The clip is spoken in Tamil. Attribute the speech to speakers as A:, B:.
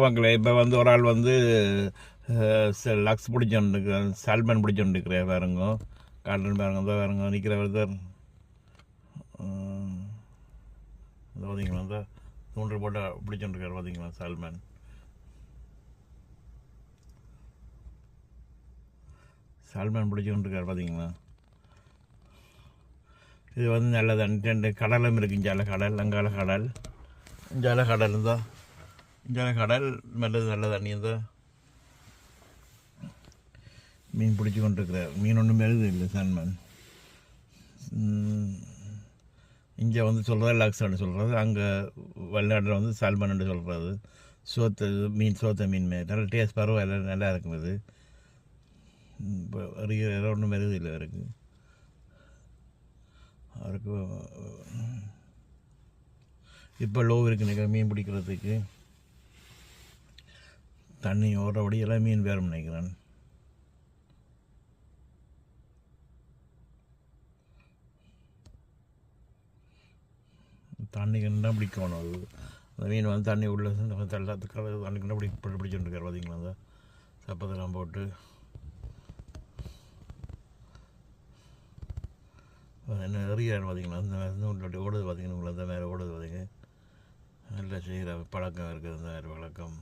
A: மக்களே இப்போ வந்து ஒரு ஆள் வந்து லக்ஸ் பிடிச்சோன்னு சால்மன் பிடிச்சோன்னு இருக்கிறேன் பாருங்க. காட்டன் பாருங்க தான் பாருங்க நிற்கிறவர் தான் பார்த்தீங்களா அந்த தூண்டல் போட்டு பிடிச்சோன்னு இருக்கார் பார்த்தீங்களா சால்மன். சால்மன் பிடிச்சோன்னு இருக்கார் பார்த்தீங்களா. இது வந்து நல்ல ரெண்டு கடலும் இருக்குது. இஞ்சால கடல் அங்கால கடல் இஞ்சால கடல் இருந்தால் இஞ்சால கடல் நல்ல தண்ணி இருந்தால் மீன் பிடிச்சி கொண்டிருக்கிறார். மீன் ஒன்றும் மெழுது இல்லை சால்மன். இங்கே வந்து சொல்கிறது லக்ஸ்ன்னு சொல்கிறது, அங்கே வெளிநாட்டில் வந்து சால்மன்னு சொல்கிறது. சோத்த மீன் நல்ல டேஸ்ட் பரவாயில்ல, நல்லா இருக்கும். இது இப்போ ஒன்றும் மெழுது இல்லை அவருக்கு இப்போ லோ இருக்குன்னு மீன் பிடிக்கிறதுக்கு தண்ணி ஓடுறபடி எல்லாம் மீன் வேறும் நினைக்கிறேன். தண்ணி கண்டா பிடிக்கணும். அது அந்த மீன் வந்து தண்ணி உள்ள தள்ளத்துக்காக தண்ணி கண்டா பிடிச்சுட்டுருக்காரு பார்த்தீங்களா. அந்த சப்பத்தெல்லாம் போட்டு என்ன எறியாரு பார்த்தீங்களா. அந்த ஓடுது பார்த்தீங்கன்னா, அந்த மேலே ஓடுது பார்த்தீங்க. நல்லா செய்கிற பழக்கம் இருக்குது, அந்த மாதிரி பழக்கம்.